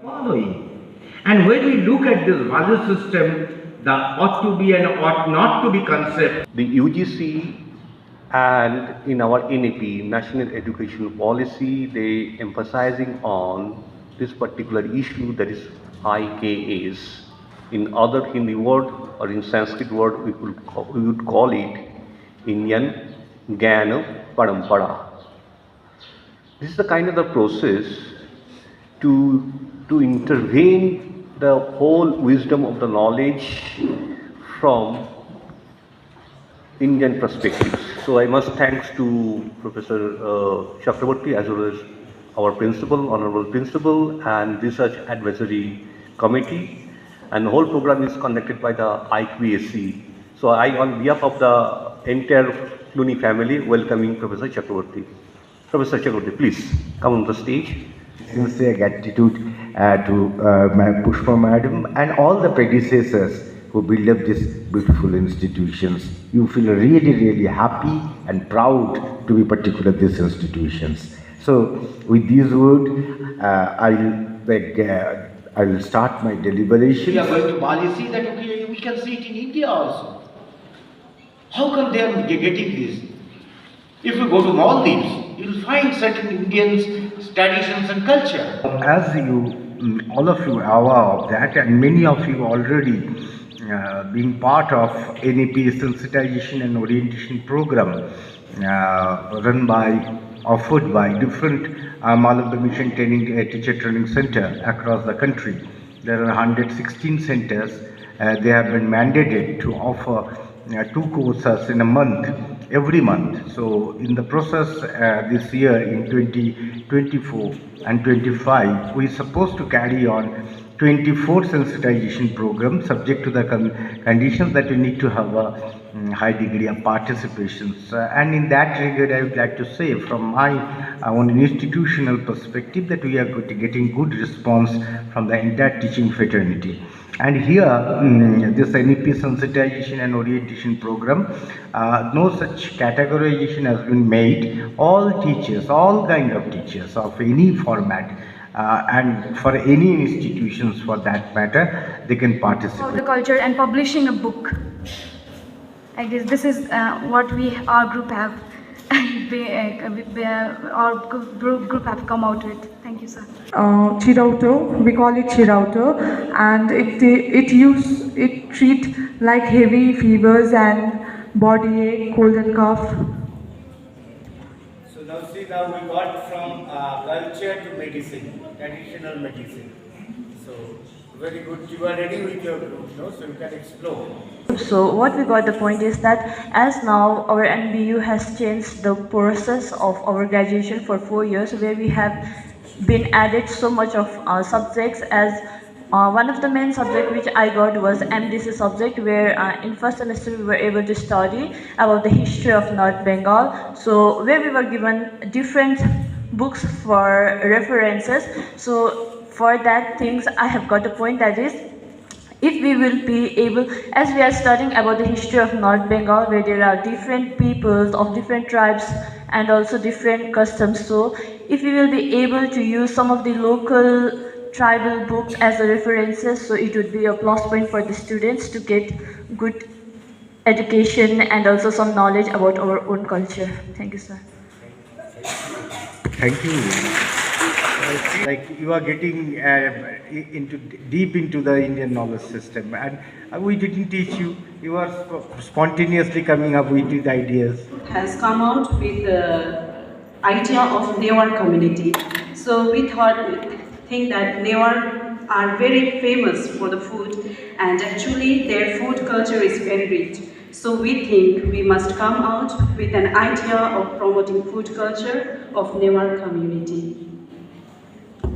Following. And when we look at this value system, the ought to be and ought not to be concept. The UGC and in our NEP, National Education Policy, they emphasizing on this particular issue, that is IKAs. In other Hindi word or in Sanskrit word, we would call it Indian Gyana Parampara. This is the kind of the process to intervene the whole wisdom of the knowledge from Indian perspectives. So I must thanks to Professor Chakraborty as well as our principal, honorable principal, and research advisory committee. And the whole program is conducted by the IQAC. So I, on behalf of the entire Cluny family, welcoming Professor Chakraborty. Professor Chakraborty, please come on the stage. Sincere gratitude to my Pushpa Madam and all the predecessors who built up these beautiful institutions. You feel really, really happy and proud to be particular these institutions. So, with these words, I will start my deliberations. We are going to Bali, see that we can see it in India also. How come they are getting this? If you go to Maldives, you will find certain Indians, traditions and culture. As you, all of you are aware of that, and many of you already being part of NEP sensitization and orientation program offered by different Malaviya Mission teacher training center across the country. There are 116 centers. They have been mandated to offer 2 courses in a month, every month. So in the process this year in 2024 and 25, we are supposed to carry on 24 sensitization programs subject to the conditions that we need to have a high degree of participation. And in that regard, I would like to say from my own institutional perspective that we are getting good response from the entire teaching fraternity. And here, this NEP sensitization and orientation program, no such categorization has been made. All teachers, all kind of teachers of any format, and for any institutions for that matter, they can participate. The culture and publishing a book. I guess this is what our group have, our group have come out with. Thank you, sir. Chirauto, we call it Chirauto, and it treat like heavy fevers and body ache, cold and cough. So now see, now we got from culture to medicine, traditional medicine. So very good. You are ready with your group, no? So you can explore. So what we got the point is that as now our NBU has changed the process of our graduation for 4 years, where we have been added so much of subjects. As one of the main subject which I got was MDC subject, where in first semester we were able to study about the history of North Bengal. So where we were given different books for references. So for that things I have got a point, that is, if we will be able, as we are studying about the history of North Bengal, where there are different peoples of different tribes and also different customs, so if we will be able to use some of the local tribal books as a references, so it would be a plus point for the students to get good education and also some knowledge about our own culture. Thank you, sir. Thank you. Like you are getting deep into the Indian knowledge system, and we didn't teach you. You are spontaneously coming up with these ideas. Has come out with the idea of Newar community. So we think that Newar are very famous for the food, and actually their food culture is very rich. So we think we must come out with an idea of promoting food culture of Newar community.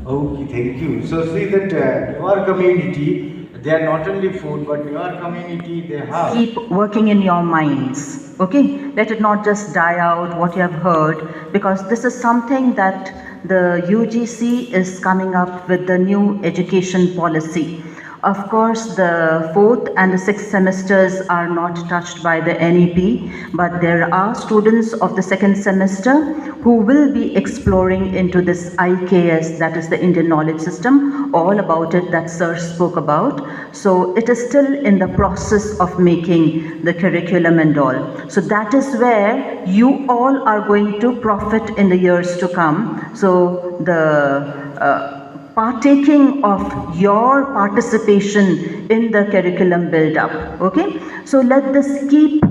Okay, thank you. So see that your community, they are not only food, but your community, they have. Keep working in your minds, okay? Let it not just die out what you have heard, because this is something that the UGC is coming up with the new education policy. Of course, the 4th and the 6th semesters are not touched by the NEP, but there are students of the 2nd semester who will be exploring into this IKS, that is the Indian Knowledge System, all about it that Sir spoke about. So it is still in the process of making the curriculum and all. So that is where you all are going to profit in the years to come. So the partaking of your participation in the curriculum build up, okay? So let this keep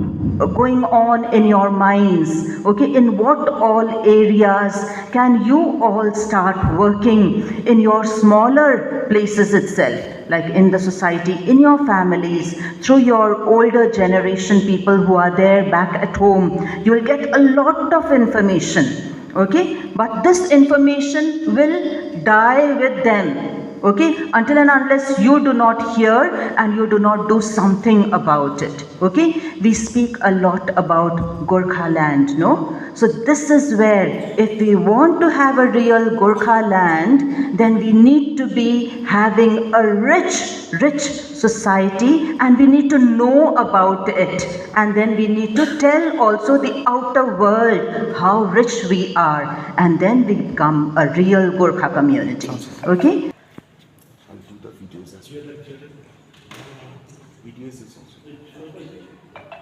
going on in your minds, okay? In what all areas can you all start working in your smaller places itself, like in the society, in your families, through your older generation people who are there back at home. You will get a lot of information, okay? But this information will die with them, okay, until and unless you do not hear and you do not do something about it, okay? We speak a lot about Gorkha land, no? So this is where, if we want to have a real Gorkha land, then we need to be having a rich society, and we need to know about it, and then we need to tell also the outer world how rich we are, and then we become a real Gorkha community, okay? I'll do the videos as well. Videos is also.